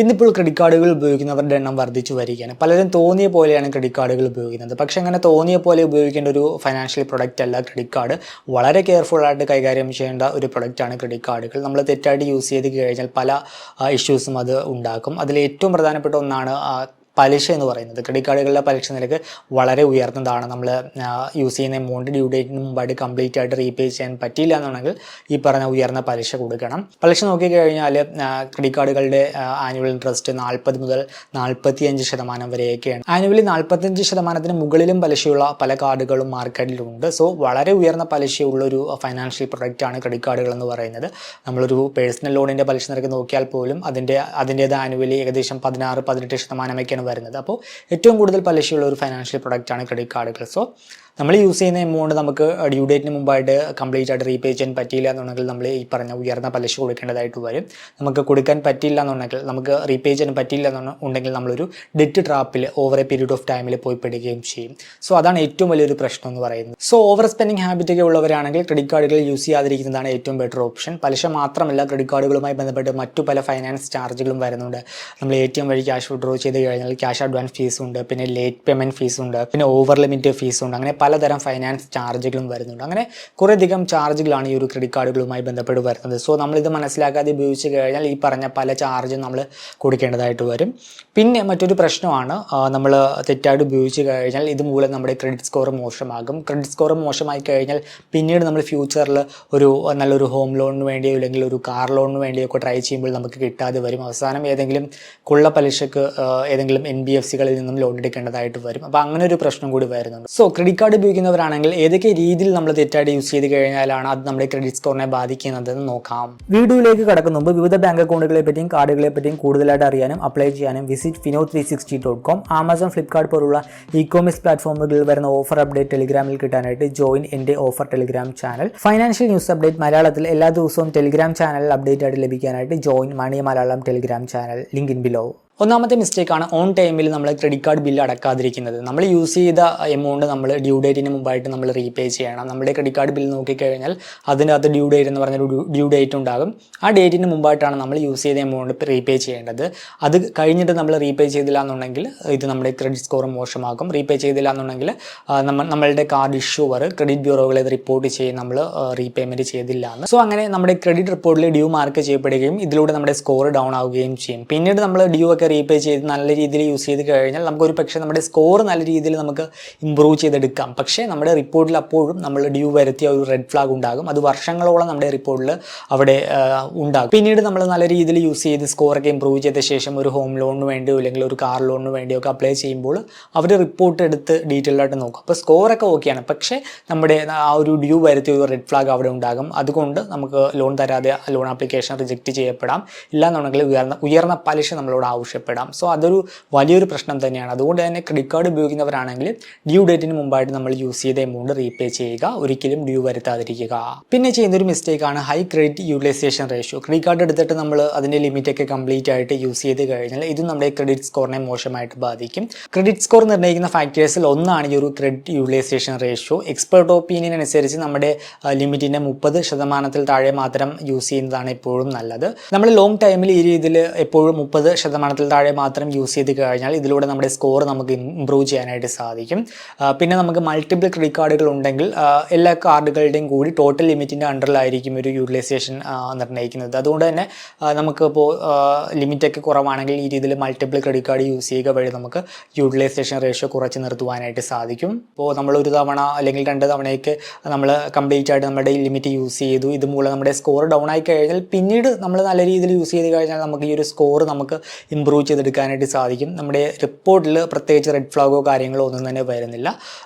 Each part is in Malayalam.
ഇന്നിപ്പോൾ ക്രെഡിറ്റ് കാർഡുകൾ ഉപയോഗിക്കുന്നവരുടെ എണ്ണം വർദ്ധിച്ചു വരികയാണ്. പലരും തോന്നിയ പോലെയാണ് ക്രെഡിറ്റ് കാർഡുകൾ ഉപയോഗിക്കുന്നത്. പക്ഷേ അങ്ങനെ തോന്നിയ പോലെ ഉപയോഗിക്കേണ്ട ഒരു ഫൈനാൻഷ്യൽ പ്രൊഡക്റ്റ് അല്ല ക്രെഡിറ്റ് കാർഡ്. വളരെ കെയർഫുള്ളായിട്ട് കൈകാര്യം ചെയ്യേണ്ട ഒരു പ്രൊഡക്റ്റാണ് ക്രെഡിറ്റ് കാർഡുകൾ. നമ്മൾ തെറ്റായിട്ട് യൂസ് ചെയ്ത് കഴിഞ്ഞാൽ പല ഇഷ്യൂസും അത് ഉണ്ടാക്കും. അതിൽ ഏറ്റവും പ്രധാനപ്പെട്ട ഒന്നാണ് പലിശ എന്ന് പറയുന്നത്. ക്രെഡിറ്റ് കാർഡുകളുടെ പലിശ നിരക്ക് വളരെ ഉയർന്നതാണ്. നമ്മൾ യൂസ് ചെയ്യുന്ന എമൗണ്ട് ഡ്യൂ ഡേറ്റിന് മുമ്പായിട്ട് കംപ്ലീറ്റ് ആയിട്ട് റീപേ ചെയ്യാൻ പറ്റിയില്ല എന്നുണ്ടെങ്കിൽ ഈ പറഞ്ഞ ഉയർന്ന പലിശ കൊടുക്കണം. പലിശ നോക്കിക്കഴിഞ്ഞാൽ ക്രെഡിറ്റ് കാർഡുകളുടെ ആനുവൽ ഇൻട്രസ്റ്റ് 40 മുതൽ 45% വരെയൊക്കെയാണ്. ആനുവലി 45% മുകളിലും പലിശയുള്ള പല കാർഡുകളും മാർക്കറ്റിലുണ്ട്. സോ വളരെ ഉയർന്ന പലിശയുള്ളൊരു ഫൈനാൻഷ്യൽ പ്രൊഡക്റ്റാണ് ക്രെഡിറ്റ് കാർഡുകൾ എന്ന് പറയുന്നത്. നമ്മളൊരു പേഴ്സണൽ ലോണിൻ്റെ പലിശ നിരക്ക് നോക്കിയാൽ പോലും അതിൻ്റേത് ആനുവലി ഏകദേശം 16-18% വരുന്നത്. അപ്പോൾ ഏറ്റവും കൂടുതൽ പലിശയുള്ള ഒരു ഫൈനാൻഷ്യൽ പ്രൊഡക്റ്റാണ് ക്രെഡിറ്റ് കാർഡുകൾ. സോ നമ്മൾ യൂസ് ചെയ്യുന്ന എമൗണ്ട് നമുക്ക് ഡ്യൂ ഡേറ്റിന് മുമ്പായിട്ട് കംപ്ലീറ്റ് ആയിട്ട് റീപേ ചെയ്യാൻ പറ്റിയില്ല എന്നുണ്ടെങ്കിൽ നമ്മൾ ഈ പറഞ്ഞ ഉയർന്ന പലിശ കൊടുക്കേണ്ടതായിട്ട് വരും. നമുക്ക് കൊടുക്കാൻ പറ്റില്ല എന്നുണ്ടെങ്കിൽ, നമുക്ക് റീപേ ചെയ്യാൻ പറ്റില്ല എന്നുണ്ടെങ്കിൽ നമ്മളൊരു ഡെറ്റ് ട്രാപ്പിൽ ഓവർ എ പീരീഡ് ഓഫ് ടൈമിൽ പോയി പെടുകയും ചെയ്യും. സോ അതാണ് ഏറ്റവും വലിയൊരു പ്രശ്നം എന്ന് പറയുന്നത്. സോ ഓവർ സ്പെൻഡിങ് ഹാബിറ്റൊക്കെ ഉള്ളവരാണെങ്കിൽ ക്രെഡിറ്റ് കാർഡുകൾ യൂസ് ചെയ്യാതിരിക്കുന്നതാണ് ഏറ്റവും ബെറ്റർ ഓപ്ഷൻ. പലിശ മാത്രമല്ല, ക്രെഡിറ്റ് കാർഡുകളുമായി ബന്ധപ്പെട്ട് മറ്റു പല ഫൈനാൻസ് ചാർജുകളും വരുന്നുണ്ട്. നമ്മൾ ATM വഴി ക്യാഷ് വിഡ്രോ ചെയ്ത് കഴിഞ്ഞാൽ ക്യാഷ് അഡ്വാൻസ് ഫീസ് ഉണ്ട്, പിന്നെ ലേറ്റ് പേയ്മെൻറ്റ് ഫീസ് ഉണ്ട്, പിന്നെ ഓവർ ലിമിറ്റ് ഫീസ് ഉണ്ട്. അങ്ങനെ പലതരം ഫൈനാൻസ് ചാർജുകളും വരുന്നുണ്ട്. അങ്ങനെ കുറേയധികം ചാർജുകളാണ് ഈ ഒരു ക്രെഡിറ്റ് കാർഡുകളുമായി ബന്ധപ്പെട്ട് വരുന്നത്. സോ നമ്മളിത് മനസ്സിലാക്കാതെ ഉപയോഗിച്ച് കഴിഞ്ഞാൽ ഈ പറഞ്ഞ പല ചാർജും നമ്മൾ കൊടുക്കേണ്ടതായിട്ട് വരും. പിന്നെ മറ്റൊരു പ്രശ്നമാണ്, നമ്മൾ തെറ്റായിട്ട് ഉപയോഗിച്ച് കഴിഞ്ഞാൽ ഇതുമൂലം നമ്മുടെ ക്രെഡിറ്റ് സ്കോർ മോശമാകും. ക്രെഡിറ്റ് സ്കോർ മോശമായി കഴിഞ്ഞാൽ പിന്നീട് നമ്മൾ ഫ്യൂച്ചറിൽ ഒരു നല്ലൊരു ഹോം ലോണിന് വേണ്ടിയോ അല്ലെങ്കിൽ ഒരു കാർ ലോണിന് വേണ്ടിയോ ഒക്കെ ട്രൈ ചെയ്യുമ്പോൾ നമുക്ക് കിട്ടാതെ വരും. അവസാനം ഏതെങ്കിലും കൊള്ള പലിശക്ക് ഏതെങ്കിലും NBFCകളിൽ നിന്നും ലോൺ എടുക്കേണ്ടതായിട്ട് വരും. അപ്പോൾ അങ്ങനെ ഒരു പ്രശ്നം കൂടി വരുന്നുണ്ട്. സോ ക്രെഡിറ്റ് കാർഡ് ഉപയോഗിക്കുന്നവരാണെങ്കിൽ ഏതൊക്കെ രീതിയിൽ നമ്മൾ തെറ്റായിട്ട് യൂസ് ചെയ്ത് കഴിഞ്ഞാലാണ് അത് നമ്മുടെ ക്രെഡിറ്റ് സ്കോറിനെ ബാധിക്കുന്നതെന്ന് നോക്കാം. വീഡിയോയിലേക്ക് കടക്കുന്ന മുമ്പ് വിവിധ ബാങ്ക് അക്കൗണ്ടുകളെ പറ്റിയും കാർഡുകളെ പറ്റിയും കൂടുതലായിട്ട് അറിയാനും അപ്ലൈ ചെയ്യാനും വിസിറ്റ് fino360.com, ആമസോൺ, ഫ്ലിപ്കാർട്ട് പോലുള്ള ഇ-കോമേഴ്സ് പ്ലാറ്റ്ഫോമുകളിൽ വരുന്ന ഓഫർ അപ്ഡേറ്റ് ടെലിഗ്രാമിൽ കിട്ടാനായിട്ട് ജോയിൻ എൻ്റെ offer Telegram channel. Financial news update മലയാളത്തിൽ എല്ലാ ദിവസവും ടെലിഗ്രാം ചാനലിൽ അപ്ഡേറ്റ് ആയിട്ട് ലഭിക്കാനായിട്ട് join money Malayalam Telegram channel, link in below. ഒന്നാമത്തെ മിസ്റ്റേക്കാണ് ഓൺ ടൈമിൽ നമ്മൾ ക്രെഡിറ്റ് കാർഡ് ബില്ല് അടക്കാതിരിക്കുന്നത്. നമ്മൾ യൂസ് ചെയ്ത എമൗണ്ട് നമ്മൾ ഡ്യൂ ഡേറ്റിന് മുമ്പായിട്ട് നമ്മൾ റീപേ ചെയ്യണം. നമ്മുടെ ക്രെഡിറ്റ് കാർഡ് ബില്ല് നോക്കിക്കഴിഞ്ഞാൽ അതിനകത്ത് ഡ്യൂ ഡേറ്റ് എന്ന് പറഞ്ഞൊരു ഡ്യൂ ഡേറ്റ് ഉണ്ടാകും. ആ ഡേറ്റിന് മുമ്പായിട്ടാണ് നമ്മൾ യൂസ് ചെയ്ത എമൗണ്ട് റീപേ ചെയ്യേണ്ടത്. അത് കഴിഞ്ഞിട്ട് നമ്മൾ റീപേ ചെയ്തില്ല എന്നുണ്ടെങ്കിൽ ഇത് നമ്മുടെ ക്രെഡിറ്റ് സ്കോർ മോശമാക്കും. റീപേ ചെയ്തില്ല എന്നുണ്ടെങ്കിൽ നമ്മളുടെ കാർഡ് ഇഷ്യൂവർ ക്രെഡിറ്റ് ബ്യൂറോകളെ റിപ്പോർട്ട് ചെയ്യും നമ്മൾ റീപേയ്മെൻറ്റ് ചെയ്തില്ല എന്ന്. സോ അങ്ങനെ നമ്മുടെ ക്രെഡിറ്റ് റിപ്പോർട്ടിൽ ഡ്യൂ മാർക്ക് ചെയ്യപ്പെടുകയും ഇതിലൂടെ നമ്മുടെ സ്കോർ ഡൗൺ ആവുകയും ചെയ്യും. പിന്നീട് നമ്മൾ ഡ്യൂ ഒക്കെ റീപേ ചെയ്ത് നല്ല രീതിയിൽ യൂസ് ചെയ്ത് കഴിഞ്ഞാൽ നമുക്കൊരു പക്ഷേ നമ്മുടെ സ്കോർ നല്ല രീതിയിൽ നമുക്ക് ഇമ്പ്രൂവ് ചെയ്തെടുക്കാം. പക്ഷേ നമ്മുടെ റിപ്പോർട്ടിൽ അപ്പോഴും നമ്മൾ ഡ്യൂ വരുത്തിയ ഒരു റെഡ് ഫ്ലാഗ് ഉണ്ടാകും. അത് വർഷങ്ങളോളം നമ്മുടെ റിപ്പോർട്ടിൽ അവിടെ ഉണ്ടാകും. പിന്നീട് നമ്മൾ നല്ല രീതിയിൽ യൂസ് ചെയ്ത് സ്കോറൊക്കെ ഇമ്പ്രൂവ് ചെയ്ത ശേഷം ഒരു ഹോം ലോണിന് വേണ്ടിയോ അല്ലെങ്കിൽ ഒരു കാർ ലോണിന് വേണ്ടിയോ ഒക്കെ അപ്ലൈ ചെയ്യുമ്പോൾ അവർ റിപ്പോർട്ട് എടുത്ത് ഡീറ്റെയിൽ ആയിട്ട് നോക്കും. അപ്പോൾ സ്കോറൊക്കെ ഓക്കെയാണ്, പക്ഷേ നമ്മുടെ ആ ഒരു ഡ്യൂ വരുത്തിയ ഒരു റെഡ് ഫ്ലാഗ് അവിടെ ഉണ്ടാകും. അതുകൊണ്ട് നമുക്ക് ലോൺ തരാതെ ലോൺ ആപ്ലിക്കേഷൻ റിജക്റ്റ് ചെയ്യപ്പെടാം. ഇല്ലാന്നുണ്ടെങ്കിൽ ഉയർന്ന പലിശ നമ്മളോട് ആവശ്യപ്പെടാം. സോ അതൊരു വലിയൊരു പ്രശ്നം തന്നെയാണ്. അതുകൊണ്ട് തന്നെ ക്രെഡിറ്റ് കാർഡ് ഉപയോഗിക്കുന്നവരാണെങ്കിൽ ഡ്യൂ ഡേറ്റിന് മുമ്പായിട്ട് നമ്മൾ യൂസ് ചെയ്ത എമൗണ്ട് റീപേ ചെയ്യുക, ഒരിക്കലും ഡ്യൂ വരുത്താതിരിക്കുക. പിന്നെ ചെയ്യുന്നൊരു മിസ്റ്റേക്കാണ് high credit utilization ratio. Credit card എടുത്തിട്ട് നമ്മൾ അതിൻ്റെ ലിമിറ്റൊക്കെ കംപ്ലീറ്റ് ആയിട്ട് യൂസ് ചെയ്ത് കഴിഞ്ഞാൽ ഇത് നമ്മുടെ ക്രെഡിറ്റ് സ്കോറിനെ മോശമായിട്ട് ബാധിക്കും. ക്രെഡിറ്റ് സ്കോർ നിർണ്ണയിക്കുന്ന ഫാക്ടേഴ്സിൽ ഒന്നാണ് ഈ ഒരു credit utilization ratio. Expert opinion അനുസരിച്ച് നമ്മുടെ ലിമിറ്റിൻ്റെ 30% താഴെ മാത്രം യൂസ് ചെയ്യുന്നതാണ് എപ്പോഴും നല്ലത്. നമ്മൾ ലോങ് ടൈമിൽ ഈ രീതിയിൽ എപ്പോഴും 30% താഴെ മാത്രം യൂസ് ചെയ്ത് കഴിഞ്ഞാൽ ഇതിലൂടെ നമ്മുടെ സ്കോർ നമുക്ക് ഇമ്പ്രൂവ് ചെയ്യാനായിട്ട് സാധിക്കും. പിന്നെ നമുക്ക് മൾട്ടിപ്പിൾ ക്രെഡിറ്റ് കാർഡുകൾ ഉണ്ടെങ്കിൽ എല്ലാ കാർഡുകളുടെയും കൂടി ടോട്ടൽ ലിമിറ്റിൻ്റെ അണ്ടറിലായിരിക്കും ഒരു യൂട്ടിലൈസേഷൻ നിർണ്ണയിക്കുന്നത്. അതുകൊണ്ട് തന്നെ നമുക്കിപ്പോൾ ലിമിറ്റൊക്കെ കുറവാണെങ്കിൽ ഈ രീതിയിൽ മൾട്ടിപ്പിൾ ക്രെഡിറ്റ് കാർഡ് യൂസ് ചെയ്യുക വഴി നമുക്ക് യൂട്ടിലൈസേഷൻ റേഷ്യോ കുറച്ച് നിർത്തുവാനായിട്ട് സാധിക്കും. ഇപ്പോൾ നമ്മളൊരു തവണ അല്ലെങ്കിൽ 2 തവണയൊക്കെ നമ്മൾ കംപ്ലീറ്റ് ആയിട്ട് നമ്മുടെ ലിമിറ്റ് യൂസ് ചെയ്തു, ഇതുമൂലം നമ്മുടെ സ്കോർ ഡൗൺ ആയി കഴിഞ്ഞാൽ പിന്നീട് നമ്മൾ നല്ല രീതിയിൽ യൂസ് ചെയ്ത് കഴിഞ്ഞാൽ നമുക്ക് ഈ ഒരു സ്കോർ നമുക്ക് ഇമ്പ്രൂവ് ചെയ്തെടുക്കാനായിട്ട് സാധിക്കും. നമ്മുടെ റിപ്പോർട്ടിൽ പ്രത്യേകിച്ച് റെഡ് ഫ്ലാഗോ കാര്യങ്ങളോ ഒന്നും തന്നെ വരുന്നില്ല.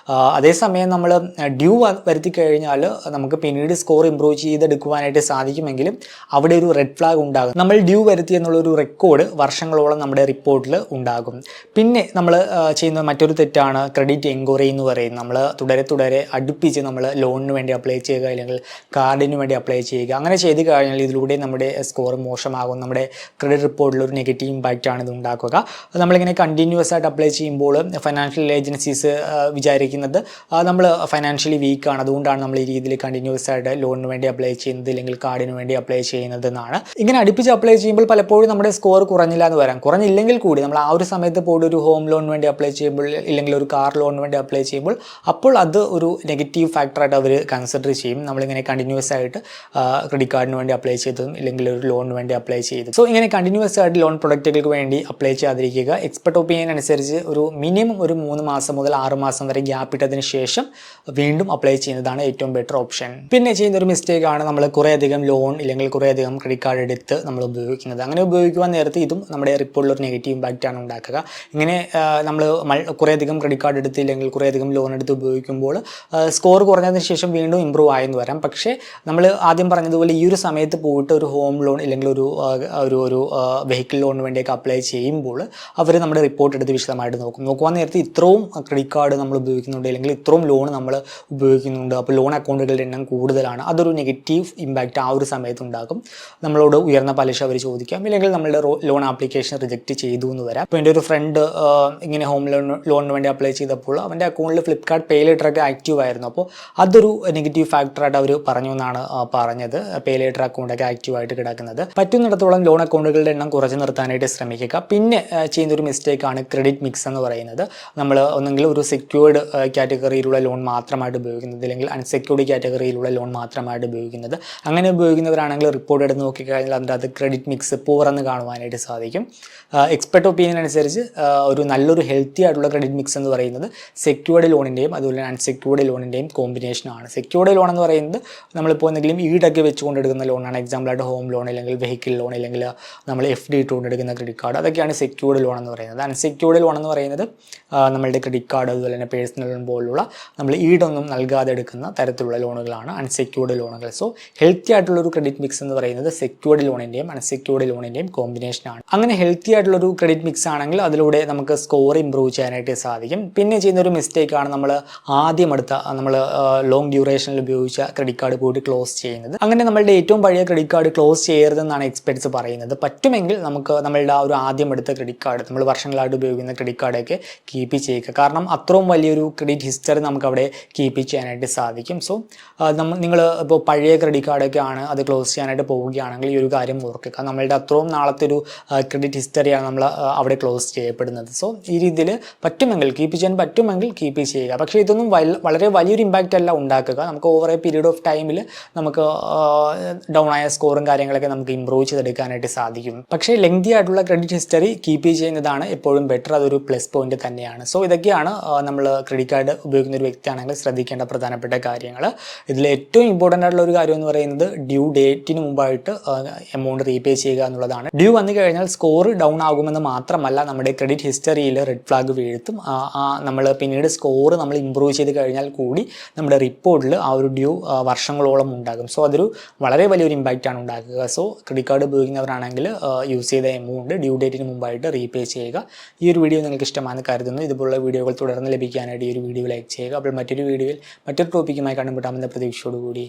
അതേസമയം നമ്മൾ ഡ്യൂ വരുത്തി കഴിഞ്ഞാൽ നമുക്ക് പിന്നീട് സ്കോർ ഇമ്പ്രൂവ് ചെയ്തെടുക്കുവാനായിട്ട് സാധിക്കുമെങ്കിലും അവിടെ ഒരു റെഡ് ഫ്ലാഗ് ഉണ്ടാകും. നമ്മൾ ഡ്യൂ വരുത്തി എന്നുള്ളൊരു റെക്കോർഡ് വർഷങ്ങളോളം നമ്മുടെ റിപ്പോർട്ടിൽ ഉണ്ടാകും. പിന്നെ നമ്മൾ ചെയ്യുന്ന മറ്റൊരു തെറ്റാണ് ക്രെഡിറ്റ് എൻക്വയറി എന്ന് പറയുന്നത്. നമ്മൾ തുടരെ അടുപ്പിച്ച് നമ്മൾ ലോണിന് വേണ്ടി അപ്ലൈ ചെയ്യുക അല്ലെങ്കിൽ കാർഡിന് വേണ്ടി അപ്ലൈ ചെയ്യുക. അങ്ങനെ ചെയ്ത് കഴിഞ്ഞാൽ ഇതിലൂടെ നമ്മുടെ സ്കോർ മോശമാകും. നമ്മുടെ ക്രെഡിറ്റ് റിപ്പോർട്ടിൽ ഒരു നെഗറ്റീവ് ഇമ്പാക്റ്റാണ് ആണ് ഇത് ഉണ്ടാക്കുക. നമ്മളിങ്ങനെ കണ്ടിന്യൂസ് ആയിട്ട് അപ്ലൈ ചെയ്യുമ്പോൾ ഫൈനാൻഷ്യൽ ഏജൻസീസ് വിചാരിക്കുന്നത് നമ്മൾ ഫൈനാൻഷ്യലി വീക്കാണ്, അതുകൊണ്ടാണ് നമ്മൾ ഈ രീതിയിൽ കണ്ടിന്യൂസ് ആയിട്ട് ലോണിന് വേണ്ടി അപ്ലൈ ചെയ്യുന്നത് അല്ലെങ്കിൽ കാർഡിന് വേണ്ടി അപ്ലൈ ചെയ്യുന്നത് എന്നാണ്. ഇങ്ങനെ അടുപ്പിച്ച് അപ്ലൈ ചെയ്യുമ്പോൾ പലപ്പോഴും നമ്മുടെ സ്കോർ കുറഞ്ഞില്ല എന്ന് വരാം. കുറഞ്ഞില്ലെങ്കിൽ കൂടി നമ്മൾ ആ ഒരു സമയത്ത് പോയിട്ട് ഒരു ഹോം ലോണിന് വേണ്ടി അപ്ലൈ ചെയ്യുമ്പോൾ ഇല്ലെങ്കിൽ ഒരു കാർ ലോണിന് വേണ്ടി അപ്ലൈ ചെയ്യുമ്പോൾ അപ്പോൾ അത് ഒരു നെഗറ്റീവ് ഫാക്ടറായിട്ട് അവർ കൺസിഡർ ചെയ്യും. നമ്മളിങ്ങനെ കണ്ടിന്യൂസ് ആയിട്ട് ക്രെഡിറ്റ് കാർഡിന് വേണ്ടി അപ്ലൈ ചെയ്തതും ഇല്ലെങ്കിൽ ഒരു ലോണിന് വേണ്ടി അപ്ലൈ ചെയ്തു. സോ ഇങ്ങനെ കണ്ടിന്യൂസ് ആയിട്ട് ലോൺ പ്രൊഡക്റ്റുകൾക്ക് വേണ്ടി അപ്ലൈ ചെയ്യാതിരിക്കുക. എക്സ്പെർട്ട് ഒപ്പീനിയൻ അനുസരിച്ച് ഒരു മിനിമം ഒരു 3 മാസം മുതൽ 6 മാസം വരെ ഗ്യാപ്പ് ഇട്ടതിന് ശേഷം വീണ്ടും അപ്ലൈ ചെയ്യുന്നതാണ് ഏറ്റവും ബെറ്റർ ഓപ്ഷൻ. പിന്നെ ചെയ്യുന്ന ഒരു മിസ്റ്റേക്കാണ് നമ്മൾ കുറേയധികം ലോൺ ഇല്ലെങ്കിൽ കുറേയധികം ക്രെഡിറ്റ് കാർഡ് എടുത്ത് നമ്മൾ ഉപയോഗിക്കുന്നത്. അങ്ങനെ ഉപയോഗിക്കുവാൻ നേരത്തെ ഇതും നമ്മുടെ റിപ്പോർട്ടിൽ ഒരു നെഗറ്റീവ് ഇമ്പാക്റ്റ് ആണ് ഉണ്ടാക്കുക. ഇങ്ങനെ നമ്മൾ കുറേയധികം ക്രെഡിറ്റ് കാർഡ് എടുത്ത് ഇല്ലെങ്കിൽ കുറേയധികം ലോൺ എടുത്ത് ഉപയോഗിക്കുമ്പോൾ സ്കോർ കുറഞ്ഞതിന് ശേഷം വീണ്ടും ഇമ്പ്രൂവ് ആയെന്ന് വരാം. പക്ഷേ നമ്മൾ ആദ്യം പറഞ്ഞതുപോലെ ഈ ഒരു സമയത്ത് പോയിട്ട് ഒരു ഹോം ലോൺ ഇല്ലെങ്കിൽ ഒരു വെഹിക്കിൾ ലോണിന് വേണ്ടിയൊക്കെ അപ്ലൈ ചെയ്യുമ്പോൾ അവർ നമ്മുടെ റിപ്പോർട്ട് എടുത്ത് വിശദമായിട്ട് നോക്കുവാൻ നേരത്തെ ഇത്രയും ക്രെഡിറ്റ് കാർഡ് നമ്മൾ ഉപയോഗിക്കുന്നുണ്ട് അല്ലെങ്കിൽ ഇത്രയും ലോൺ നമ്മൾ ഉപയോഗിക്കുന്നുണ്ട്, അപ്പോൾ ലോൺ അക്കൗണ്ടുകളുടെ എണ്ണം കൂടുതലാണ്, അതൊരു നെഗറ്റീവ് ഇമ്പാക്റ്റ് ആ ഒരു സമയത്ത് ഉണ്ടാകും. നമ്മളോട് ഉയർന്ന പലിശ അവർ ചോദിക്കാം, ഇല്ലെങ്കിൽ നമ്മളുടെ ലോൺ ആപ്ലിക്കേഷൻ റിജക്റ്റ് ചെയ്തു എന്ന് വരാം. അപ്പോൾ എൻ്റെ ഒരു ഫ്രണ്ട് ഇങ്ങനെ ഹോം ലോണിന് വേണ്ടി അപ്ലൈ ചെയ്തപ്പോൾ അവൻ്റെ അക്കൗണ്ടിൽ ഫ്ലിപ്കാർട്ട് പേ ലേറ്ററൊക്കെ ആക്റ്റീവ് ആയിരുന്നു. അപ്പോൾ അതൊരു നെഗറ്റീവ് ഫാക്ടറായിട്ട് അവർ പറഞ്ഞു എന്നാണ് പറഞ്ഞത്. പേ ലേറ്റർ അക്കൗണ്ടൊക്കെ ആക്റ്റീവായിട്ട് കിടക്കുന്നത്. പറ്റുന്നിടത്തോളം ലോൺ അക്കൗണ്ടുകളുടെ എണ്ണം കുറച്ച് നിർത്താനായിട്ട് ശ്രമിക്കുക. പിന്നെ ചെയ്യുന്നൊരു മിസ്റ്റേക്കാണ് ക്രെഡിറ്റ് മിക്സ് എന്ന് പറയുന്നത്. നമ്മൾ ഒന്നെങ്കിൽ ഒരു സെക്യൂർഡ് കാറ്റഗറിയിലുള്ള ലോൺ മാത്രമായിട്ട് ഉപയോഗിക്കുന്നത് അല്ലെങ്കിൽ അൺസെക്യൂർഡ് കാറ്റഗറിയിലുള്ള ലോൺ മാത്രമായിട്ട് ഉപയോഗിക്കുന്നത്. അങ്ങനെ ഉപയോഗിക്കുന്നവരാണെങ്കിൽ റിപ്പോർട്ട് എടുത്ത് നോക്കിക്കഴിഞ്ഞാൽ അതിൻ്റെ അത് ക്രെഡിറ്റ് മിക്സ് പൂർന്ന് കാണുവാനായിട്ട് സാധിക്കും. എക്സ്പെർട്ട് ഒപ്പീനിയൻ അനുസരിച്ച് ഒരു നല്ലൊരു ഹെൽത്തി ആയിട്ടുള്ള ക്രെഡിറ്റ് മിക്സ് എന്ന് പറയുന്നത് സെക്യൂർഡ് ലോണിൻ്റെയും അതുപോലെ അൺസെക്യൂർഡ് ലോണിൻ്റെയും കോമ്പിനേഷനാണ്. സെക്യൂർഡ് ലോൺ എന്ന് പറയുന്നത് നമ്മളിപ്പോൾ എന്തെങ്കിലും ഈടൊക്കെ വെച്ചുകൊണ്ടെടുക്കുന്ന ലോണാണ്. എക്സാമ്പിളായിട്ട് ഹോം ലോൺ അല്ലെങ്കിൽ വെഹിക്കിൾ ലോൺ ഇല്ലെങ്കിൽ നമ്മൾ FD ഇട്ടുകൊണ്ടെടുക്കുന്ന ക്രെഡിറ്റ് കാർഡ്, അതൊക്കെയാണ് സെക്യൂർഡ് ലോൺ എന്ന് പറയുന്നത്. അൺസെക്യൂർഡ് ലോൺ എന്ന് പറയുന്നത് നമ്മളുടെ ക്രെഡിറ്റ് കാർഡ് അതുപോലെ തന്നെ പേഴ്സണൽ ലോൺ പോലുള്ള നമ്മൾ ഈടൊന്നും നൽകാതെ എടുക്കുന്ന തരത്തിലുള്ള ലോണുകളാണ് അൺസെക്യൂർഡ് ലോണുകൾ. സോ ഹെൽത്തി ആയിട്ടുള്ളൊരു ക്രെഡിറ്റ് മിക്സ് എന്ന് പറയുന്നത് സെക്യൂർഡ് ലോണിൻ്റെയും അൺസെക്യൂർഡ് ലോണിൻ്റെയും കോമ്പിനേഷനാണ്. അങ്ങനെ ഹെൽത്തി ആയിട്ടുള്ളൊരു ക്രെഡിറ്റ് മിക്സ് ആണെങ്കിൽ അതിലൂടെ നമുക്ക് സ്കോർ ഇമ്പ്രൂവ് ചെയ്യാനായിട്ട് സാധിക്കും. പിന്നെ ചെയ്യുന്നൊരു മിസ്റ്റേക്കാണ് നമ്മൾ ആദ്യം എടുത്ത നമ്മൾ ലോങ് ഡ്യൂറേഷനിൽ ഉപയോഗിച്ച ക്രെഡിറ്റ് കാർഡ് പോയിട്ട് ക്ലോസ് ചെയ്യുന്നത്. അങ്ങനെ നമ്മളുടെ ഏറ്റവും പഴയ ക്രെഡിറ്റ് കാർഡ് ക്ലോസ് ചെയ്യരുതെന്നാണ് എക്സ്പെർട്സ് പറയുന്നത്. പറ്റുമെങ്കിൽ നമുക്ക് നമ്മളുടെ ആ ഒരു ആദ്യം എടുത്ത ക്രെഡിറ്റ് കാർഡ് നമ്മൾ വർഷങ്ങളായിട്ട് ഉപയോഗിക്കുന്ന ക്രെഡിറ്റ് കാർഡൊക്കെ കീപ്പ് ചെയ്യുക. കാരണം അത്രയും വലിയൊരു ക്രെഡിറ്റ് ഹിസ്റ്ററി നമുക്ക് അവിടെ കീപ്പ് ചെയ്യാനായിട്ട് സാധിക്കും. സോ നിങ്ങൾ ഇപ്പോൾ പഴയ ക്രെഡിറ്റ് കാർഡൊക്കെ ആണ് അത് ക്ലോസ് ചെയ്യാനായിട്ട് പോവുകയാണെങ്കിൽ ഈ ഒരു കാര്യം ഓർക്കുക. നമ്മളുടെ അത്രയും നാളത്തെ ഒരു ക്രെഡിറ്റ് ഹിസ്റ്ററിയാണ് നമ്മൾ അവിടെ ക്ലോസ് ചെയ്യപ്പെടുന്നത്. സോ ഈ രീതിയിൽ പറ്റുമെങ്കിൽ കീപ്പ് ചെയ്യാൻ പറ്റുമെങ്കിൽ കീപ്പ് ചെയ്യുക. പക്ഷേ ഇതൊന്നും വളരെ വലിയൊരു ഇമ്പാക്റ്റ് അല്ല ഉണ്ടാക്കുക. നമുക്ക് ഓവർ എ പീരീഡ് ഓഫ് ടൈമിൽ നമുക്ക് ഡൗൺ ആയ സ്കോറും കാര്യങ്ങളൊക്കെ നമുക്ക് ഇമ്പ്രൂവ് ചെയ്തെടുക്കാനായിട്ട് സാധിക്കും. പക്ഷേ ലെങ്തി ആയിട്ടുള്ള ക്രെഡിറ്റ് ഹിസ്റ്ററി കീപ്പ് ചെയ്യുന്നതാണ് എപ്പോഴും ബെറ്റർ. അതൊരു പ്ലസ് പോയിന്റ് തന്നെയാണ്. സോ ഇതൊക്കെയാണ് നമ്മൾ ക്രെഡിറ്റ് കാർഡ് ഉപയോഗിക്കുന്ന ഒരു വ്യക്തിയാണെങ്കിൽ ശ്രദ്ധിക്കേണ്ട പ്രധാനപ്പെട്ട കാര്യങ്ങൾ. ഇതിൽ ഏറ്റവും ഇമ്പോർട്ടൻ്റ് ആയിട്ടുള്ള ഒരു കാര്യം എന്ന് പറയുന്നത് ഡ്യൂ ഡേറ്റിന് മുമ്പായിട്ട് എമൗണ്ട് റീപേ ചെയ്യുക എന്നുള്ളതാണ്. ഡ്യൂ വന്നു കഴിഞ്ഞാൽ സ്കോർ ഡൗൺ ആകുമെന്ന് മാത്രമല്ല നമ്മുടെ ക്രെഡിറ്റ് ഹിസ്റ്ററിയിൽ റെഡ് ഫ്ലാഗ് വീഴ്ത്തും. നമ്മൾ പിന്നീട് സ്കോർ നമ്മൾ ഇമ്പ്രൂവ് ചെയ്ത് കഴിഞ്ഞാൽ കൂടി നമ്മുടെ റിപ്പോർട്ടിൽ ആ ഒരു ഡ്യൂ വർഷങ്ങളോളം ഉണ്ടാകും. സോ അതൊരു വളരെ വലിയൊരു ഇമ്പാക്റ്റ് ആണ് ഉണ്ടാക്കുക. സോ ക്രെഡിറ്റ് കാർഡ് ഉപയോഗിക്കുന്നവരാണെങ്കിൽ യൂസ് ചെയ്ത എമൗണ്ട് ഡ്യൂ ഡേറ്റിന് മുമ്പായിട്ട് റീപേ ചെയ്യുക. ഈ ഒരു വീഡിയോ നിങ്ങൾക്ക് ഇഷ്ടമാണെന്ന് കരുതുന്നു. ഇതുപോലുള്ള വീഡിയോകൾ തുടർന്ന് ലഭിക്കാനായിട്ട് ഈ ഒരു വീഡിയോ ലൈക്ക് ചെയ്യുക. അപ്പോൾ മറ്റൊരു വീഡിയോയിൽ മറ്റൊരു ടോപ്പിക്കുമായി കണ്ടുമുട്ടാമെന്ന പ്രതീക്ഷയോടുകൂടി